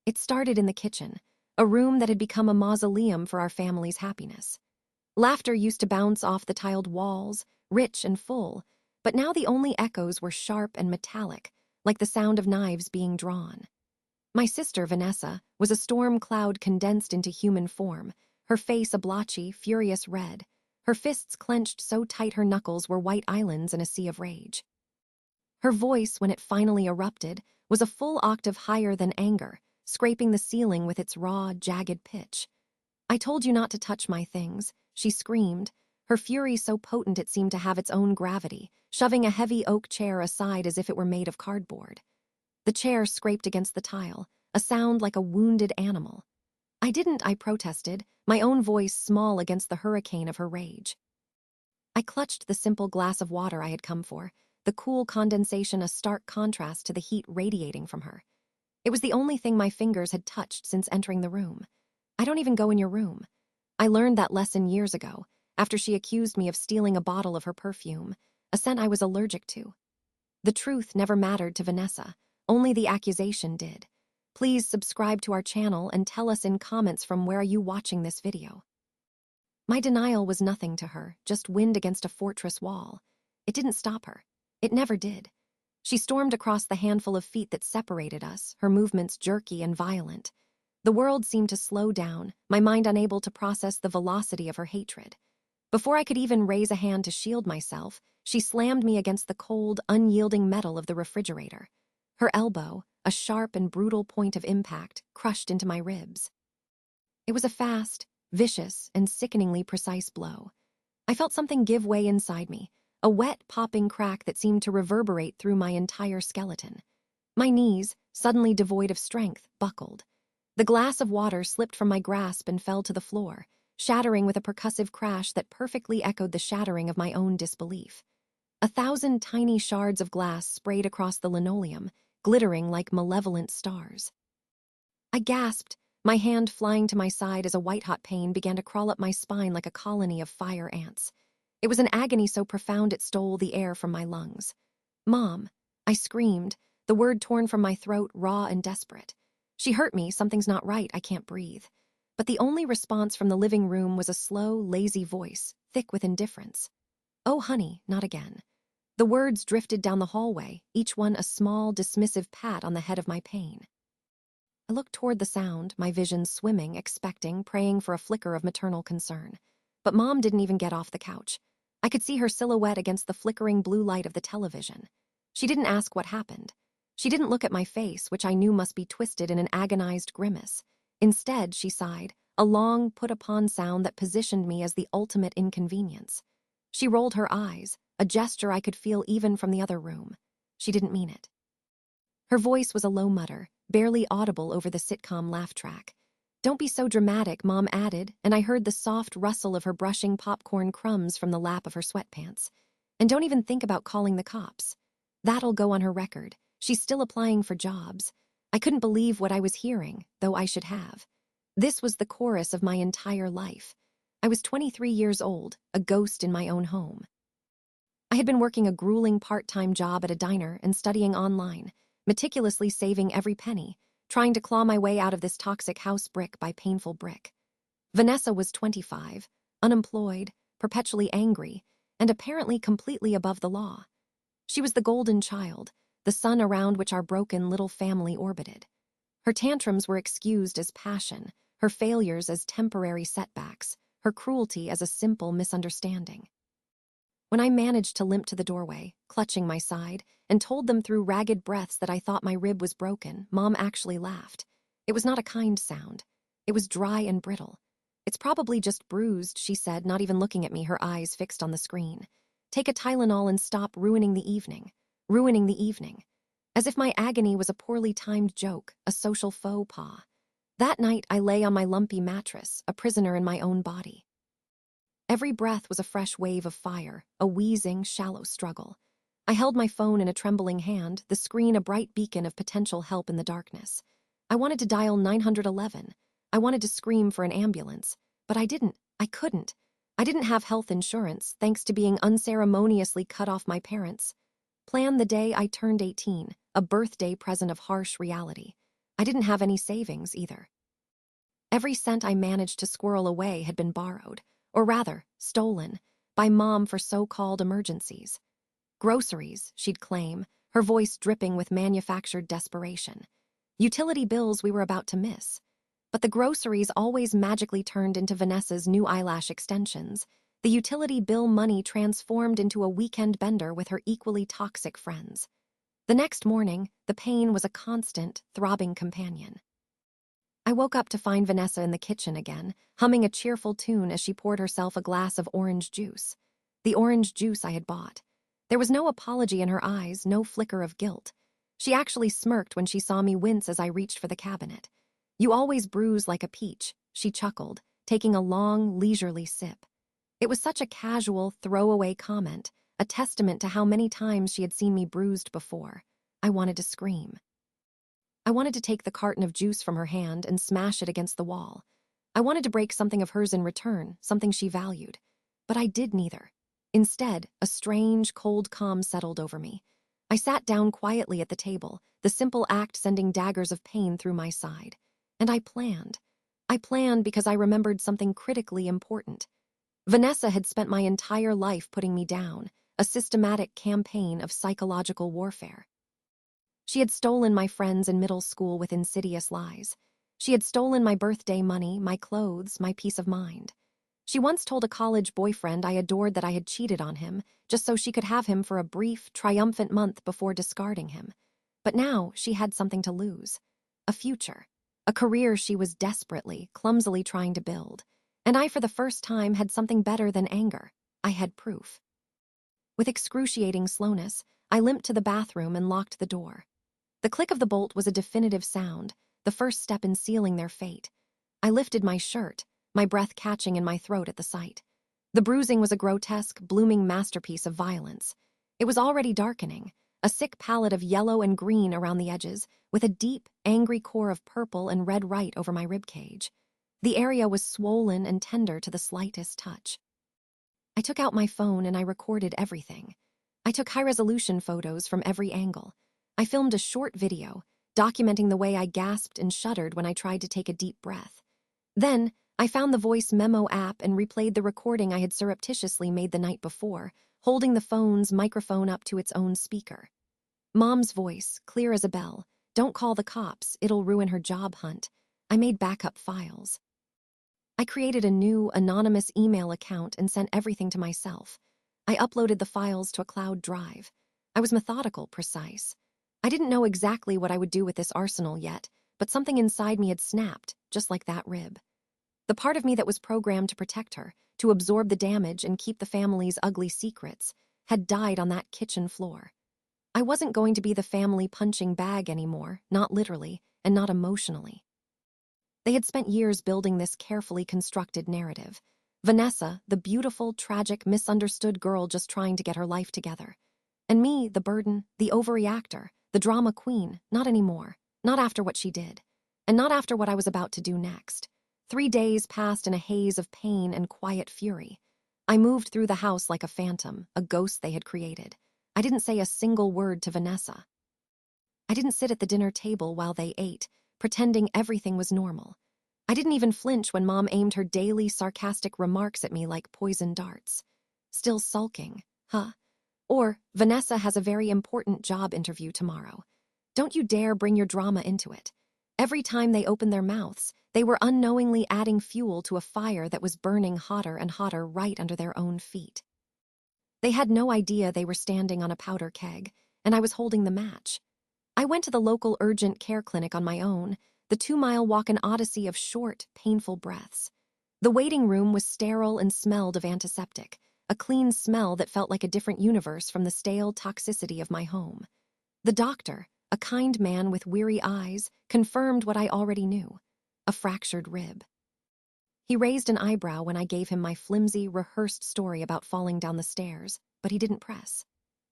It started in the kitchen, a room that had become a mausoleum for our family's happiness. Laughter used to bounce off the tiled walls, rich and full, but now the only echoes were sharp and metallic, like the sound of knives being drawn. My sister, Vanessa, was a storm cloud condensed into human form, her face a blotchy, furious red, her fists clenched so tight her knuckles were white islands in a sea of rage. Her voice, when it finally erupted, was a full octave higher than anger, scraping the ceiling with its raw, jagged pitch. "I told you not to touch my things," she screamed, her fury so potent it seemed to have its own gravity, shoving a heavy oak chair aside as if it were made of cardboard. The chair scraped against the tile, a sound like a wounded animal. "I didn't," I protested, my own voice small against the hurricane of her rage. I clutched the simple glass of water I had come for, the cool condensation a stark contrast to the heat radiating from her. It was the only thing my fingers had touched since entering the room. "I don't even go in your room." I learned that lesson years ago, after she accused me of stealing a bottle of her perfume, a scent I was allergic to. The truth never mattered to Vanessa, only the accusation did. Please subscribe to our channel and tell us in comments from where are you watching this video. My denial was nothing to her, just wind against a fortress wall. It didn't stop her. It never did. She stormed across the handful of feet that separated us, her movements jerky and violent. The world seemed to slow down, my mind unable to process the velocity of her hatred. Before I could even raise a hand to shield myself, she slammed me against the cold, unyielding metal of the refrigerator. Her elbow, a sharp and brutal point of impact, crushed into my ribs. It was a fast, vicious, and sickeningly precise blow. I felt something give way inside me, a wet, popping crack that seemed to reverberate through my entire skeleton. My knees, suddenly devoid of strength, buckled. The glass of water slipped from my grasp and fell to the floor, shattering with a percussive crash that perfectly echoed the shattering of my own disbelief. 1,000 tiny shards of glass sprayed across the linoleum, glittering like malevolent stars. I gasped, my hand flying to my side as a white-hot pain began to crawl up my spine like a colony of fire ants. It was an agony so profound it stole the air from my lungs. "Mom," I screamed, the word torn from my throat, raw and desperate. "She hurt me, something's not right, I can't breathe." But the only response from the living room was a slow, lazy voice, thick with indifference. "Oh, honey, not again." The words drifted down the hallway, each one a small, dismissive pat on the head of my pain. I looked toward the sound, my vision swimming, expecting, praying for a flicker of maternal concern. But Mom didn't even get off the couch. I could see her silhouette against the flickering blue light of the television. She didn't ask what happened. She didn't look at my face, which I knew must be twisted in an agonized grimace. Instead, she sighed, a long, put-upon sound that positioned me as the ultimate inconvenience. She rolled her eyes, a gesture I could feel even from the other room. She didn't mean it. Her voice was a low mutter, barely audible over the sitcom laugh track. "Don't be so dramatic," Mom added, and I heard the soft rustle of her brushing popcorn crumbs from the lap of her sweatpants. "And don't even think about calling the cops. That'll go on her record. She's still applying for jobs." I couldn't believe what I was hearing, though I should have. This was the chorus of my entire life. I was 23 years old, a ghost in my own home. I had been working a grueling part-time job at a diner and studying online, meticulously saving every penny, trying to claw my way out of this toxic house brick by painful brick. Vanessa was 25, unemployed, perpetually angry, and apparently completely above the law. She was the golden child, the sun around which our broken little family orbited. Her tantrums were excused as passion, her failures as temporary setbacks, her cruelty as a simple misunderstanding. When I managed to limp to the doorway, clutching my side, and told them through ragged breaths that I thought my rib was broken, Mom actually laughed. It was not a kind sound. It was dry and brittle. "It's probably just bruised," she said, not even looking at me, her eyes fixed on the screen. "Take a Tylenol and stop ruining the evening." Ruining the evening. As if my agony was a poorly timed joke, a social faux pas. That night, I lay on my lumpy mattress, a prisoner in my own body. Every breath was a fresh wave of fire, a wheezing, shallow struggle. I held my phone in a trembling hand, the screen a bright beacon of potential help in the darkness. I wanted to dial 911. I wanted to scream for an ambulance. But I couldn't. I didn't have health insurance, thanks to being unceremoniously cut off my parents. Plan the day I turned 18, a birthday present of harsh reality. I didn't have any savings either. Every cent I managed to squirrel away had been borrowed, or rather, stolen, by Mom for so-called emergencies. Groceries, she'd claim, her voice dripping with manufactured desperation. Utility bills we were about to miss. But the groceries always magically turned into Vanessa's new eyelash extensions. The utility bill money transformed into a weekend bender with her equally toxic friends. The next morning, the pain was a constant, throbbing companion. I woke up to find Vanessa in the kitchen again, humming a cheerful tune as she poured herself a glass of orange juice. The orange juice I had bought. There was no apology in her eyes, no flicker of guilt. She actually smirked when she saw me wince as I reached for the cabinet. "You always bruise like a peach," she chuckled, taking a long, leisurely sip. It was such a casual, throwaway comment, a testament to how many times she had seen me bruised before. I wanted to scream. I wanted to take the carton of juice from her hand and smash it against the wall. I wanted to break something of hers in return, something she valued. But I did neither. Instead, a strange, cold calm settled over me. I sat down quietly at the table, the simple act sending daggers of pain through my side. And I planned. I planned because I remembered something critically important. Vanessa had spent my entire life putting me down, a systematic campaign of psychological warfare. She had stolen my friends in middle school with insidious lies. She had stolen my birthday money, my clothes, my peace of mind. She once told a college boyfriend I adored that I had cheated on him, just so she could have him for a brief, triumphant month before discarding him. But now she had something to lose. A future. A career she was desperately, clumsily trying to build. And I, for the first time, had something better than anger. I had proof. With excruciating slowness, I limped to the bathroom and locked the door. The click of the bolt was a definitive sound, the first step in sealing their fate. I lifted my shirt, my breath catching in my throat at the sight. The bruising was a grotesque, blooming masterpiece of violence. It was already darkening, a sick palette of yellow and green around the edges, with a deep, angry core of purple and red right over my ribcage. The area was swollen and tender to the slightest touch. I took out my phone and I recorded everything. I took high-resolution photos from every angle. I filmed a short video, documenting the way I gasped and shuddered when I tried to take a deep breath. Then, I found the voice memo app and replayed the recording I had surreptitiously made the night before, holding the phone's microphone up to its own speaker. Mom's voice, clear as a bell. "Don't call the cops, it'll ruin her job hunt." I made backup files. I created a new, anonymous email account and sent everything to myself. I uploaded the files to a cloud drive. I was methodical, precise. I didn't know exactly what I would do with this arsenal yet, but something inside me had snapped, just like that rib. The part of me that was programmed to protect her, to absorb the damage and keep the family's ugly secrets, had died on that kitchen floor. I wasn't going to be the family punching bag anymore, not literally, and not emotionally. They had spent years building this carefully constructed narrative. Vanessa, the beautiful, tragic, misunderstood girl just trying to get her life together. And me, the burden, the overreactor, the drama queen, not anymore. Not after what she did. And not after what I was about to do next. 3 days passed in a haze of pain and quiet fury. I moved through the house like a phantom, a ghost they had created. I didn't say a single word to Vanessa. I didn't sit at the dinner table while they ate, pretending everything was normal. I didn't even flinch when Mom aimed her daily sarcastic remarks at me like poison darts. Still sulking, huh? Or, "Vanessa has a very important job interview tomorrow. Don't you dare bring your drama into it." Every time they opened their mouths, they were unknowingly adding fuel to a fire that was burning hotter and hotter right under their own feet. They had no idea they were standing on a powder keg, and I was holding the match. I went to the local urgent care clinic on my own, the 2-mile walk an odyssey of short, painful breaths. The waiting room was sterile and smelled of antiseptic, a clean smell that felt like a different universe from the stale toxicity of my home. The doctor, a kind man with weary eyes, confirmed what I already knew: a fractured rib. He raised an eyebrow when I gave him my flimsy, rehearsed story about falling down the stairs, but he didn't press.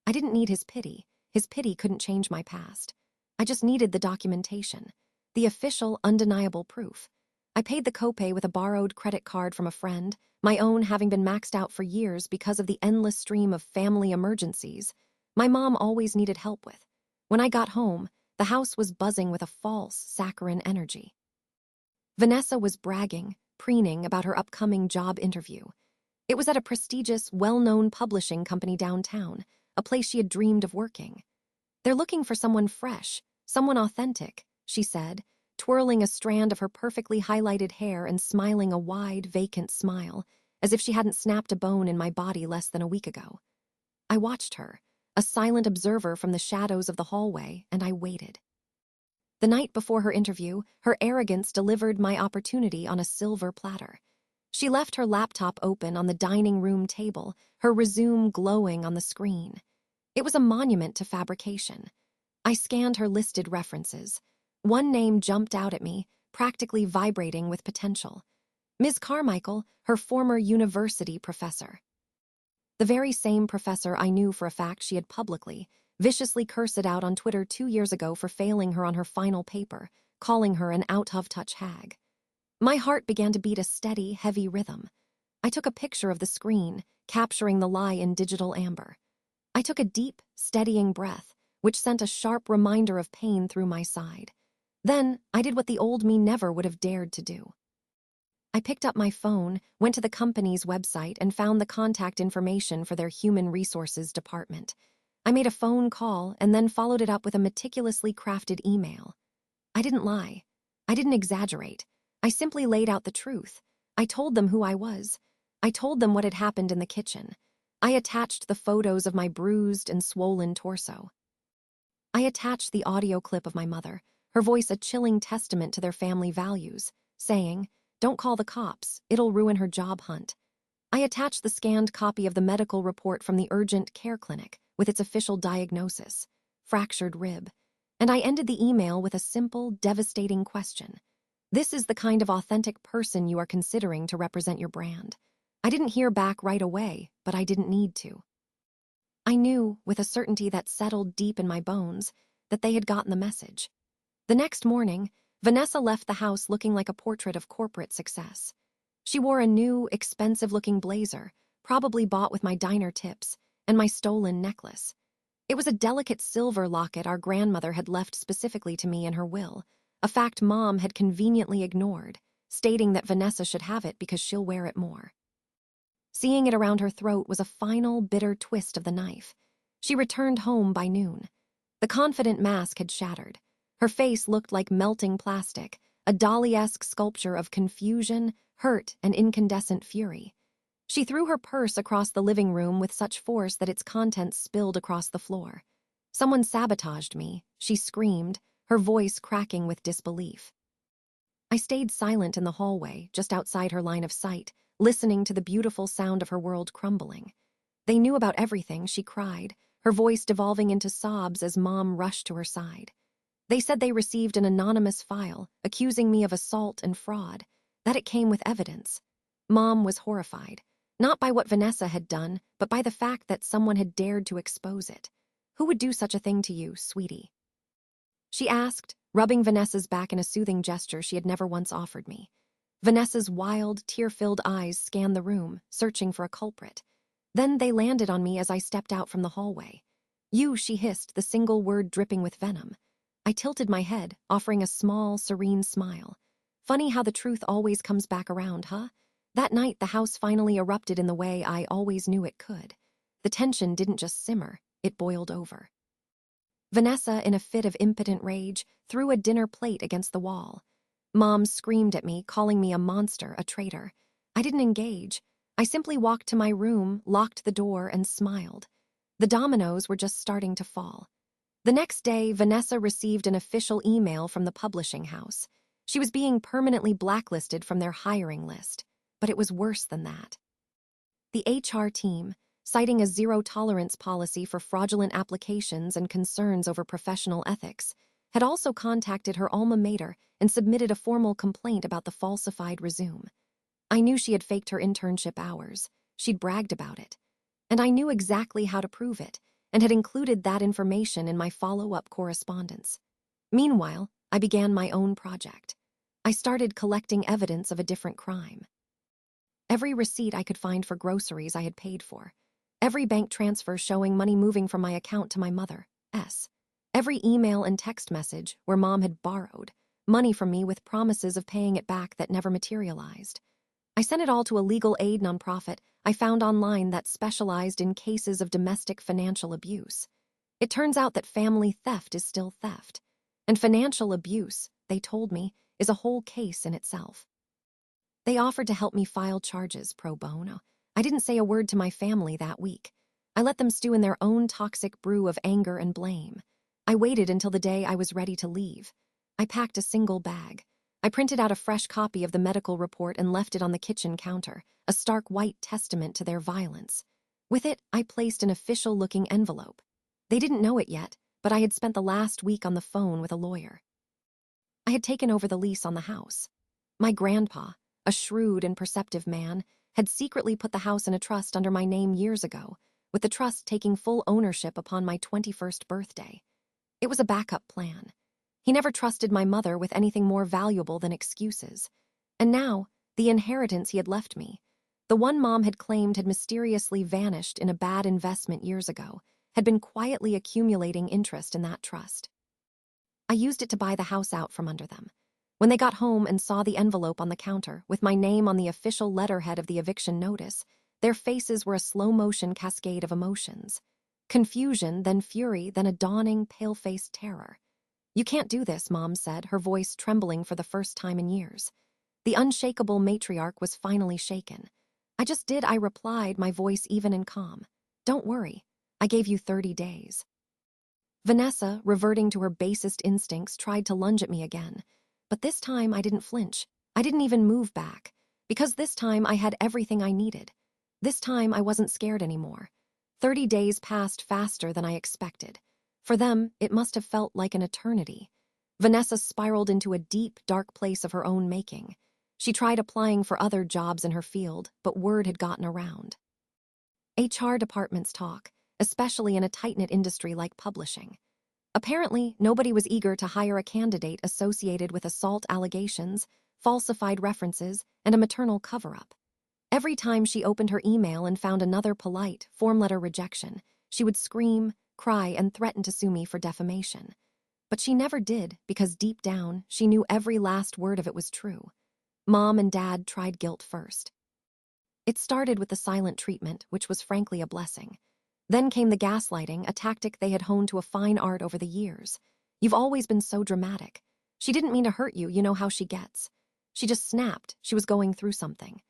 I didn't need his pity. His pity couldn't change my past. I just needed the documentation, the official, undeniable proof. I paid the copay with a borrowed credit card from a friend, my own having been maxed out for years because of the endless stream of family emergencies my mom always needed help with. When I got home, The house was buzzing with a false, saccharine energy. Vanessa was bragging, preening about her upcoming job interview. It was at a prestigious, well-known publishing company downtown, a place she had dreamed of working. "They're looking for someone fresh, someone authentic," she said, twirling a strand of her perfectly highlighted hair and smiling a wide, vacant smile, as if she hadn't snapped a bone in my body less than a week ago. I watched her, a silent observer from the shadows of the hallway, and I waited. The night before her interview, her arrogance delivered my opportunity on a silver platter. She left her laptop open on the dining room table, her resume glowing on the screen. It was a monument to fabrication. I scanned her listed references. One name jumped out at me, practically vibrating with potential. Ms. Carmichael, her former university professor. The very same professor I knew for a fact she had publicly, viciously cursed out on Twitter 2 years ago for failing her on her final paper, calling her an out-of-touch hag. My heart began to beat a steady, heavy rhythm. I took a picture of the screen, capturing the lie in digital amber. I took a deep, steadying breath, which sent a sharp reminder of pain through my side. Then, I did what the old me never would have dared to do. I picked up my phone, went to the company's website, and found the contact information for their human resources department. I made a phone call and then followed it up with a meticulously crafted email. I didn't lie. I didn't exaggerate. I simply laid out the truth. I told them who I was. I told them what had happened in the kitchen. I attached the photos of my bruised and swollen torso. I attached the audio clip of my mother, her voice a chilling testament to their family values, saying, "Don't call the cops, it'll ruin her job hunt." I attached the scanned copy of the medical report from the urgent care clinic with its official diagnosis, fractured rib, and I ended the email with a simple, devastating question. This is the kind of authentic person you are considering to represent your brand. I didn't hear back right away, but I didn't need to. I knew, with a certainty that settled deep in my bones, that they had gotten the message. The next morning, Vanessa left the house looking like a portrait of corporate success. She wore a new, expensive-looking blazer, probably bought with my diner tips, and my stolen necklace. It was a delicate silver locket our grandmother had left specifically to me in her will, a fact Mom had conveniently ignored, stating that Vanessa should have it because she'll wear it more. Seeing it around her throat was a final, bitter twist of the knife. She returned home by noon. The confident mask had shattered. Her face looked like melting plastic, a Dali-esque sculpture of confusion, hurt, and incandescent fury. She threw her purse across the living room with such force that its contents spilled across the floor. "Someone sabotaged me," she screamed, her voice cracking with disbelief. I stayed silent in the hallway, just outside her line of sight, listening to the beautiful sound of her world crumbling. "They knew about everything," she cried, her voice devolving into sobs as Mom rushed to her side. "They said they received an anonymous file accusing me of assault and fraud, that it came with evidence." Mom was horrified, not by what Vanessa had done, but by the fact that someone had dared to expose it. "Who would do such a thing to you, sweetie?" she asked, rubbing Vanessa's back in a soothing gesture she had never once offered me. Vanessa's wild, tear-filled eyes scanned the room, searching for a culprit. Then they landed on me as I stepped out from the hallway. "You," she hissed, the single word dripping with venom. I tilted my head, offering a small, serene smile. Funny how the truth always comes back around, huh? That night, the house finally erupted in the way I always knew it could. The tension didn't just simmer, it boiled over. Vanessa, in a fit of impotent rage, threw a dinner plate against the wall. Mom screamed at me, calling me a monster, a traitor. I didn't engage. I simply walked to my room, locked the door, and smiled. The dominoes were just starting to fall. The next day, Vanessa received an official email from the publishing house. She was being permanently blacklisted from their hiring list. But it was worse than that. The HR team, citing a zero-tolerance policy for fraudulent applications and concerns over professional ethics, had also contacted her alma mater and submitted a formal complaint about the falsified resume. I knew she had faked her internship hours. She'd bragged about it. And I knew exactly how to prove it, and had included that information in my follow-up correspondence. Meanwhile, I began my own project. I started collecting evidence of a different crime. Every receipt I could find for groceries I had paid for. Every bank transfer showing money moving from my account to my mother's. Every email and text message where Mom had borrowed money from me with promises of paying it back that never materialized. I sent it all to a legal aid nonprofit I found online that specialized in cases of domestic financial abuse. It turns out that family theft is still theft, and financial abuse, they told me, is a whole case in itself. They offered to help me file charges pro bono. I didn't say a word to my family that week. I let them stew in their own toxic brew of anger and blame. I waited until the day I was ready to leave. I packed a single bag. I printed out a fresh copy of the medical report and left it on the kitchen counter, a stark white testament to their violence. With it, I placed an official-looking envelope. They didn't know it yet, but I had spent the last week on the phone with a lawyer. I had taken over the lease on the house. My grandpa, a shrewd and perceptive man, had secretly put the house in a trust under my name years ago, with the trust taking full ownership upon my 21st birthday. It was a backup plan. He never trusted my mother with anything more valuable than excuses. And now, the inheritance he had left me, the one Mom had claimed had mysteriously vanished in a bad investment years ago, had been quietly accumulating interest in that trust. I used it to buy the house out from under them. When they got home and saw the envelope on the counter with my name on the official letterhead of the eviction notice, their faces were a slow-motion cascade of emotions. Confusion, then fury, then a dawning, pale-faced terror. "You can't do this," Mom said, her voice trembling for the first time in years. The unshakable matriarch was finally shaken. "I just did," I replied, my voice even and calm. "Don't worry. I gave you 30 days. Vanessa, reverting to her basest instincts, tried to lunge at me again. But this time I didn't flinch. I didn't even move back. Because this time I had everything I needed. This time I wasn't scared anymore. 30 days passed faster than I expected. For them, it must have felt like an eternity. Vanessa spiraled into a deep, dark place of her own making. She tried applying for other jobs in her field, but word had gotten around. HR departments talk, especially in a tight-knit industry like publishing. Apparently, nobody was eager to hire a candidate associated with assault allegations, falsified references, and a maternal cover-up. Every time she opened her email and found another polite, form-letter rejection, she would scream, cry, and threaten to sue me for defamation. But she never did, because deep down, she knew every last word of it was true. Mom and Dad tried guilt first. It started with the silent treatment, which was frankly a blessing. Then came the gaslighting, a tactic they had honed to a fine art over the years. "You've always been so dramatic. She didn't mean to hurt you, you know how she gets. She just snapped, she was going through something."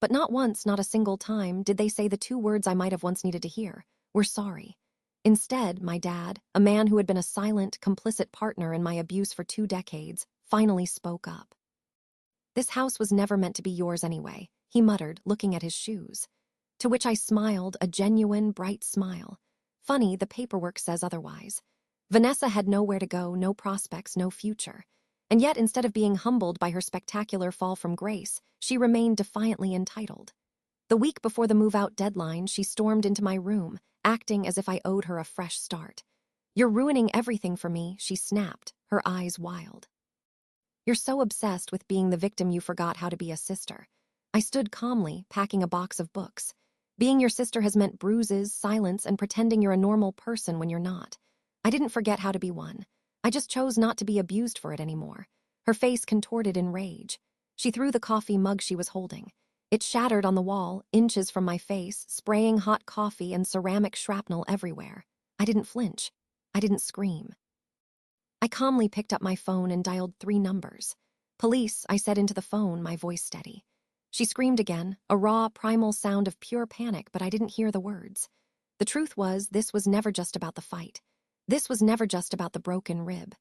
But not once, not a single time, did they say the two words I might have once needed to hear: "We're sorry." Instead, my dad, a man who had been a silent, complicit partner in my abuse for 2 decades, finally spoke up. "This house was never meant to be yours anyway," he muttered, looking at his shoes. To which I smiled, a genuine, bright smile. Funny, the paperwork says otherwise. Vanessa had nowhere to go, no prospects, no future. And yet, instead of being humbled by her spectacular fall from grace, she remained defiantly entitled. The week before the move-out deadline, she stormed into my room, acting as if I owed her a fresh start. "You're ruining everything for me," she snapped, her eyes wild. "You're so obsessed with being the victim you forgot how to be a sister." I stood calmly, packing a box of books. Being your sister has meant bruises, silence, and pretending you're a normal person when you're not. I didn't forget how to be one. I just chose not to be abused for it anymore. Her face contorted in rage. She threw the coffee mug she was holding. It shattered on the wall, inches from my face, spraying hot coffee and ceramic shrapnel everywhere. I didn't flinch. I didn't scream. I calmly picked up my phone and dialed 3 numbers. "Police," I said into the phone, my voice steady. She screamed again, a raw, primal sound of pure panic, but I didn't hear the words. The truth was, this was never just about the fight. This was never just about the broken rib.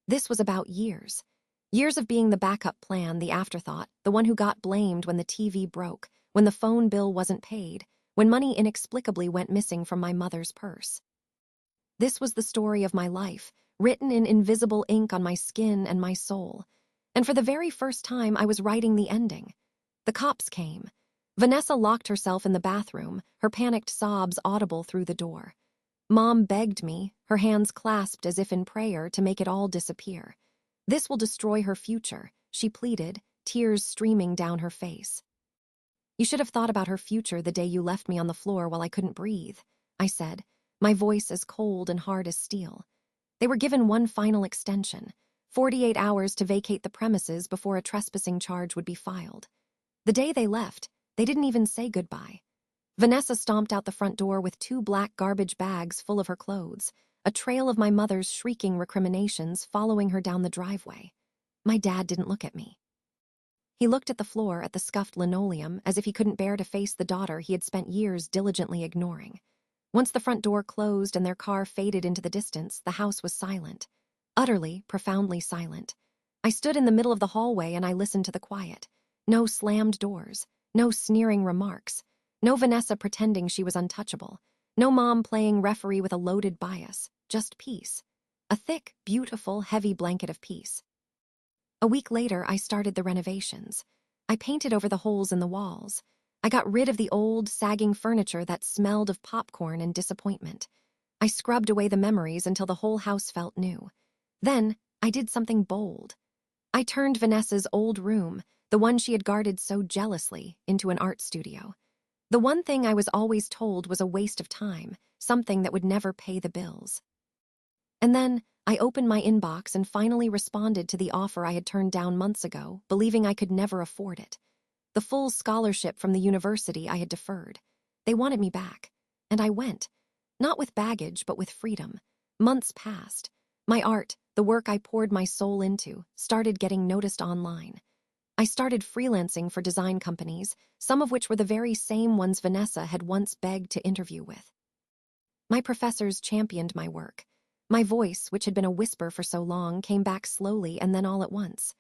This was about years. Years of being the backup plan, the afterthought, the one who got blamed when the TV broke, when the phone bill wasn't paid, when money inexplicably went missing from my mother's purse. This was the story of my life, written in invisible ink on my skin and my soul. And for the very first time, I was writing the ending. The cops came. Vanessa locked herself in the bathroom, her panicked sobs audible through the door. Mom begged me, her hands clasped as if in prayer, to make it all disappear. "This will destroy her future," she pleaded, tears streaming down her face. "You should have thought about her future the day you left me on the floor while I couldn't breathe," I said, my voice as cold and hard as steel. They were given one final extension, 48 hours to vacate the premises before a trespassing charge would be filed. The day they left, they didn't even say goodbye. Vanessa stomped out the front door with 2 black garbage bags full of her clothes, a trail of my mother's shrieking recriminations following her down the driveway. My dad didn't look at me. He looked at the floor, at the scuffed linoleum, as if he couldn't bear to face the daughter he had spent years diligently ignoring. Once the front door closed and their car faded into the distance, the house was silent. Utterly, profoundly silent. I stood in the middle of the hallway and I listened to the quiet. No slammed doors, no sneering remarks, no Vanessa pretending she was untouchable, no mom playing referee with a loaded bias, just peace. A thick, beautiful, heavy blanket of peace. A week later, I started the renovations. I painted over the holes in the walls. I got rid of the old, sagging furniture that smelled of popcorn and disappointment. I scrubbed away the memories until the whole house felt new. Then, I did something bold. I turned Vanessa's old room, the one she had guarded so jealously, into an art studio. The one thing I was always told was a waste of time, something that would never pay the bills. And then, I opened my inbox and finally responded to the offer I had turned down months ago, believing I could never afford it. The full scholarship from the university I had deferred. They wanted me back. And I went. Not with baggage, but with freedom. Months passed. My art, the work I poured my soul into, started getting noticed online. I started freelancing for design companies, some of which were the very same ones Vanessa had once begged to interview with. My professors championed my work. My voice, which had been a whisper for so long, came back slowly and then all at once.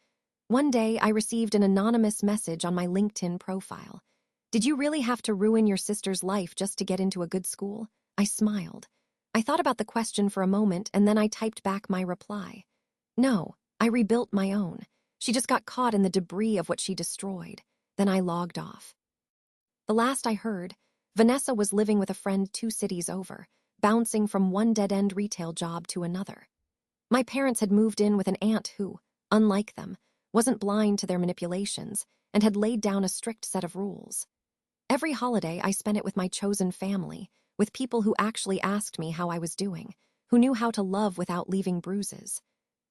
One day, I received an anonymous message on my LinkedIn profile. "Did you really have to ruin your sister's life just to get into a good school?" I smiled. I thought about the question for a moment and then I typed back my reply. "No, I rebuilt my own. She just got caught in the debris of what she destroyed." Then I logged off. The last I heard, Vanessa was living with a friend 2 cities over, bouncing from one dead-end retail job to another. My parents had moved in with an aunt who, unlike them, wasn't blind to their manipulations and had laid down a strict set of rules. Every holiday I spent it with my chosen family, with people who actually asked me how I was doing, who knew how to love without leaving bruises.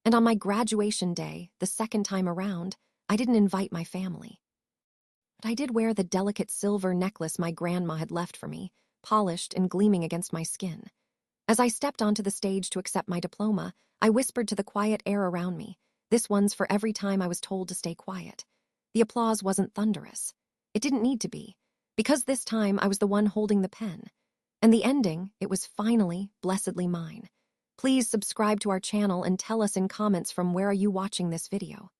And on my graduation day, the second time around, I didn't invite my family. But I did wear the delicate silver necklace my grandma had left for me, polished and gleaming against my skin. As I stepped onto the stage to accept my diploma, I whispered to the quiet air around me, "This one's for every time I was told to stay quiet." The applause wasn't thunderous. It didn't need to be, because this time I was the one holding the pen. And the ending, it was finally, blessedly mine. Please subscribe to our channel and tell us in comments from where are you watching this video.